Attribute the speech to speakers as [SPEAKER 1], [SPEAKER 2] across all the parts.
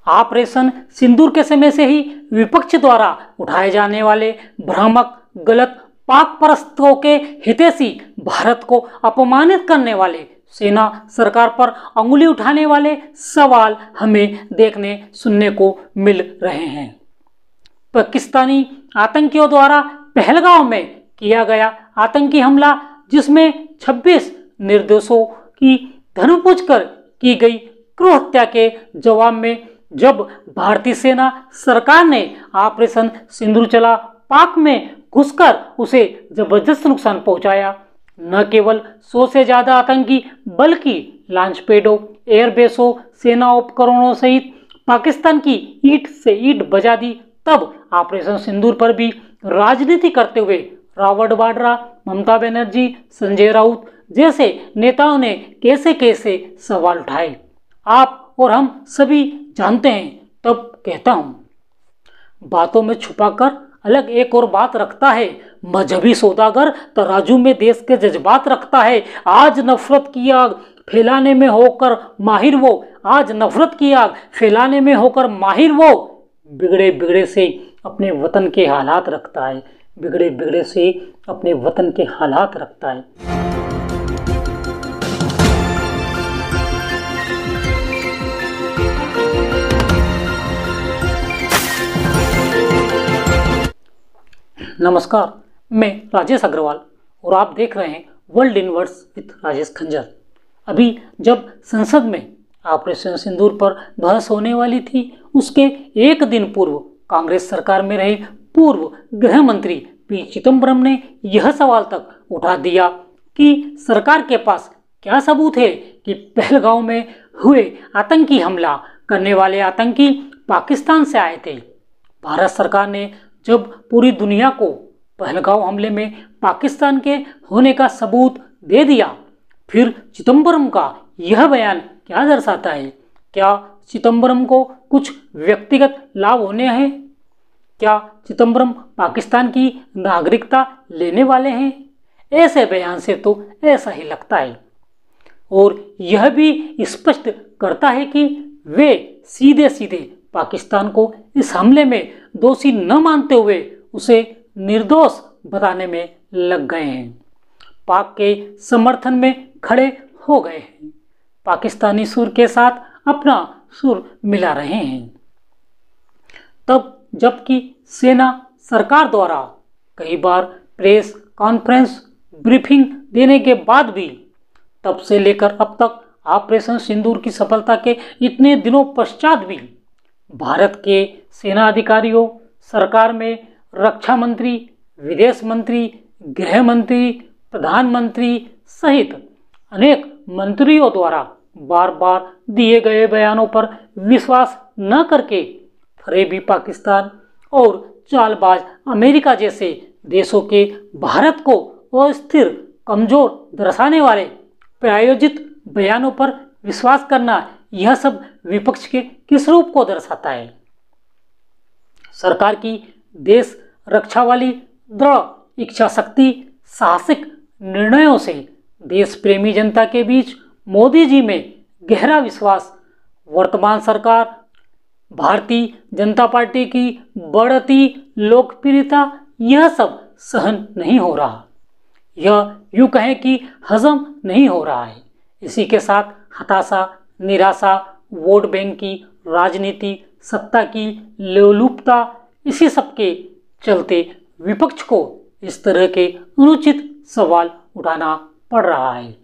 [SPEAKER 1] Operation सिंदूर के समय से ही विपक्ष द्वारा उठाए जाने वाले भ्रामक, गलत, पाक परस्तों के हितैषी, भारत को अपमानित करने वाले, सेना सरकार पर अंगुली उठाने वाले सवाल हमें देखने सुनने को मिल रहे हैं। पाकिस्तानी आतंकियों द्वारा पहलगांव में किया गया आतंकी हमला, जिसमें 26 निर्दोषों की धनुपूछ कर की गई क्रूर हत्या के जवाब में जब भारतीय सेना सरकार ने ऑपरेशन सिंदूर चला, पाक में घुसकर उसे जबरदस्त नुकसान पहुंचाया, न केवल 100 से ज्यादा आतंकी बल्कि लॉन्च पैडों, एयरबेसों, सेना उपकरणों सहित पाकिस्तान की ईंट से ईंट बजा दी। तब ऑपरेशन सिंदूर पर भी राजनीति करते हुए रॉबर्ट वाड्रा, ममता बनर्जी, संजय राउत जैसे नेताओं ने कैसे कैसे सवाल उठाए, आप और हम सभी जानते हैं। तब कहता हूं, बातों में छुपाकर अलग एक और बात रखता है, मजहबी सौदागर तराजू में देश के जज्बात रखता है। आज नफरत की आग फैलाने में होकर माहिर वो, आज नफरत की आग फैलाने में होकर माहिर वो, बिगड़े बिगड़े से अपने वतन के हालात रखता है, बिगड़े बिगड़े से अपने वतन के हालात रखता है। नमस्कार, मैं राजेश अग्रवाल और आप देख रहे हैं world in words with Rajesh खंजर। अभी जब संसद में ऑपरेशन सिंदूर पर बहस होने वाली थी, उसके एक दिन पूर्व कांग्रेस सरकार में रहे पूर्व गृह मंत्री पी चिदम्बरम ने यह सवाल तक उठा दिया कि सरकार के पास क्या सबूत है कि पहलगांव में हुए आतंकी हमला करने वाले आतंकी पाकिस्तान से आए थे। भारत सरकार ने जब पूरी दुनिया को पहलगांव हमले में पाकिस्तान के होने का सबूत दे दिया, फिर चिदम्बरम का यह बयान क्या दर्शाता है? क्या चिदम्बरम को कुछ व्यक्तिगत लाभ होने हैं? क्या चिदम्बरम पाकिस्तान की नागरिकता लेने वाले हैं? ऐसे बयान से तो ऐसा ही लगता है, और यह भी स्पष्ट करता है कि वे सीधे सीधे पाकिस्तान को इस हमले में दोषी न मानते हुए उसे निर्दोष बताने में लग गए हैं, पाक के समर्थन में खड़े हो गए हैं, पाकिस्तानी सुर के साथ अपना सुर मिला रहे हैं। तब जबकि सेना सरकार द्वारा कई बार प्रेस कॉन्फ्रेंस ब्रीफिंग देने के बाद भी, तब से लेकर अब तक ऑपरेशन सिंदूर की सफलता के इतने दिनों पश्चात भी भारत के सेना अधिकारियों, सरकार में रक्षा मंत्री, विदेश मंत्री, गृह मंत्री, प्रधानमंत्री सहित अनेक मंत्रियों द्वारा बार बार दिए गए बयानों पर विश्वास न करके फरेबी पाकिस्तान और चालबाज अमेरिका जैसे देशों के भारत को अस्थिर, कमजोर दर्शाने वाले प्रायोजित बयानों पर विश्वास करना, यह सब विपक्ष के किस रूप को दर्शाता है? सरकार की देश रक्षा वाली दृढ़ इच्छा शक्ति, साहसिक निर्णयों से देश प्रेमी जनता के बीच मोदी जी में गहरा विश्वास, वर्तमान सरकार, भारतीय जनता पार्टी की बढ़ती लोकप्रियता, यह सब सहन नहीं हो रहा, यह यूं कहें कि हजम नहीं हो रहा है। इसी के साथ हताशा, निराशा, वोट बैंक की राजनीति, सत्ता की लोलुपता, इसी सब के चलते विपक्ष को इस तरह के अनुचित सवाल उठाना पड़ रहा है।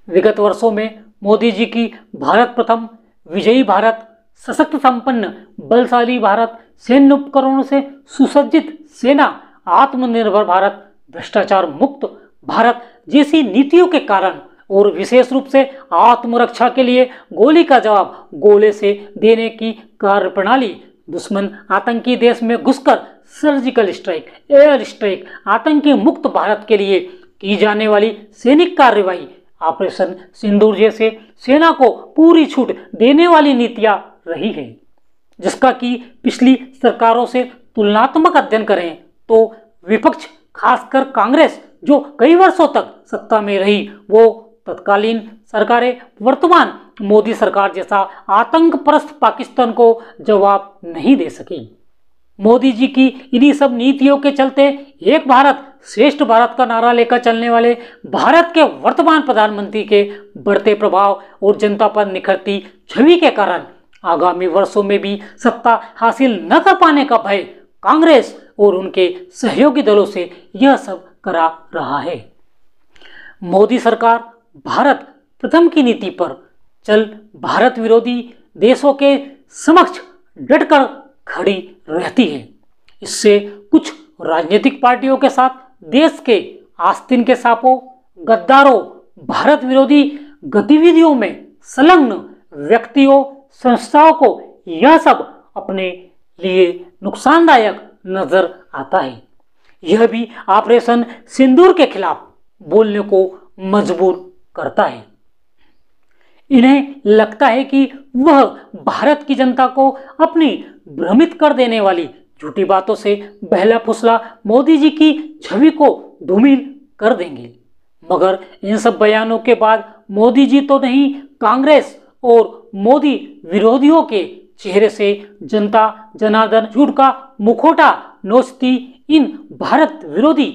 [SPEAKER 1] विगत वर्षों में मोदी जी की भारत प्रथम, विजयी भारत, सशक्त संपन्न बलशाली भारत, सैन्य उपकरणों से सुसज्जित सेना, आत्मनिर्भर भारत, भ्रष्टाचार मुक्त भारत जैसी नीतियों के कारण और विशेष रूप से आत्मरक्षा के लिए गोली का जवाब गोले से देने की कार्यप्रणाली, दुश्मन आतंकी देश में घुसकर सर्जिकल स्ट्राइक, एयर स्ट्राइक, आतंकी मुक्त भारत के लिए की जाने वाली सैनिक कार्रवाई, ऑपरेशन सिंदूर जैसे सेना को पूरी छूट देने वाली नीतियां रही है, जिसका कि पिछली सरकारों से तुलनात्मक अध्ययन करें तो विपक्ष, खासकर कांग्रेस जो कई वर्षों तक सत्ता में रही, वो तत्कालीन सरकारें वर्तमान मोदी सरकार जैसा आतंक परस्त पाकिस्तान को जवाब नहीं दे सकी। मोदी जी की इन्हीं सब नीतियों के चलते एक भारत श्रेष्ठ भारत का नारा लेकर चलने वाले भारत के वर्तमान प्रधानमंत्री के बढ़ते प्रभाव और जनता पर निखरती छवि के कारण आगामी वर्षों में भी सत्ता हासिल न कर पाने का भय कांग्रेस और उनके सहयोगी दलों से यह सब करा रहा है। मोदी सरकार भारत प्रथम की नीति पर चल भारत विरोधी देशों के समक्ष डटकर खड़ी रहती है। इससे कुछ राजनीतिक पार्टियों के साथ देश के आस्तीन के सांपों, गद्दारों, भारत विरोधी गतिविधियों में संलग्न व्यक्तियों, संस्थाओं को यह सब अपने लिए नुकसानदायक नजर आता है। यह भी ऑपरेशन सिंदूर के खिलाफ बोलने को मजबूर करता है। इन्हें लगता है कि वह भारत की जनता को अपनी भ्रमित कर देने वाली झूठी बातों से बहला फुसला मोदी जी की छवि को धूमिल कर देंगे। मगर इन सब बयानों के बाद मोदी जी तो नहीं, कांग्रेस और मोदी विरोधियों के चेहरे से जनता जनार्दन झूठ का मुखौटा नोचती इन भारत विरोधी,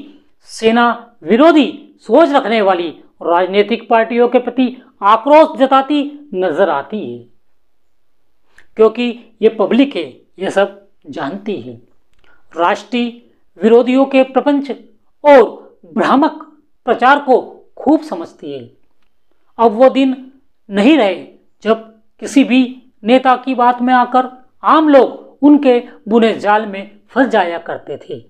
[SPEAKER 1] सेना विरोधी सोच रखने वाली राजनीतिक पार्टियों के प्रति आक्रोश जताती नजर आती है, क्योंकि ये पब्लिक है, ये सब जानती है। राष्ट्रीय विरोधियों के प्रपंच और भ्रामक प्रचार को खूब समझती है। अब वो दिन नहीं रहे जब किसी भी नेता की बात में आकर आम लोग उनके बुने जाल में फंस जाया करते थे।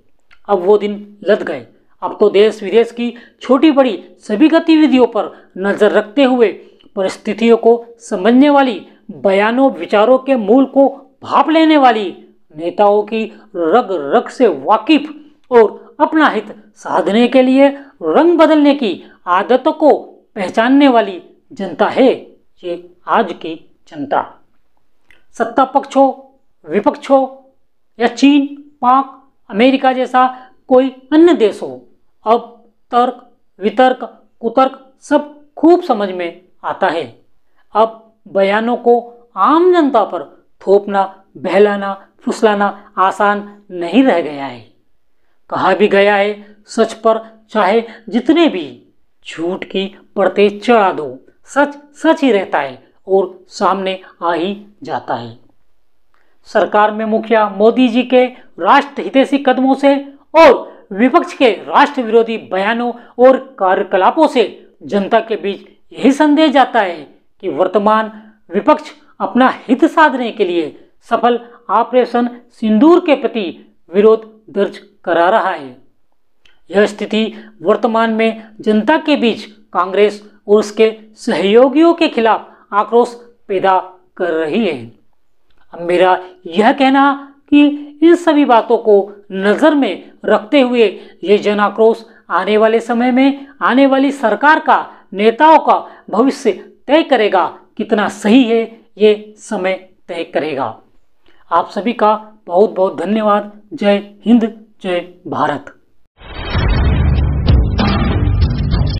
[SPEAKER 1] अब वो दिन लद गए। अब तो देश विदेश की छोटी बड़ी सभी गतिविधियों पर नजर रखते हुए परिस्थितियों को समझने वाली, बयानों विचारों के मूल को भांप लेने वाली, नेताओं की रग रग से वाकिफ और अपना हित साधने के लिए रंग बदलने की आदतों को पहचानने वाली जनता है ये आज की जनता। सत्ता पक्ष हो, विपक्ष हो या चीन, पाक, अमेरिका जैसा कोई अन्य देश हो, अब तर्क वितर्क कुतर्क सब खूब समझ में आता है। अब बयानों को आम जनता पर थोपना, बहलाना, फुसलाना आसान नहीं रह गया है। कहा भी गया है, सच पर चाहे जितने भी झूठ की परतें चढ़ा दो, सच सच ही रहता है और सामने आ ही जाता है। सरकार में मुखिया मोदी जी के राष्ट्र हितैषी कदमों से और विपक्ष के राष्ट्र विरोधी बयानों और कार्यकलापों से जनता के बीच यही संदेश जाता है कि वर्तमान विपक्ष अपना हित साधने के लिए सफल ऑपरेशन सिंदूर के प्रति विरोध दर्ज करा रहा है। यह स्थिति वर्तमान में जनता के बीच कांग्रेस और उसके सहयोगियों के खिलाफ आक्रोश पैदा कर रही है। अब मेरा यह कहना कि इन सभी बातों को नज़र में रखते हुए ये जन आक्रोश आने वाले समय में आने वाली सरकार का, नेताओं का भविष्य तय करेगा। कितना सही है ये समय तय करेगा। आप सभी का बहुत बहुत धन्यवाद। जय हिंद, जय भारत।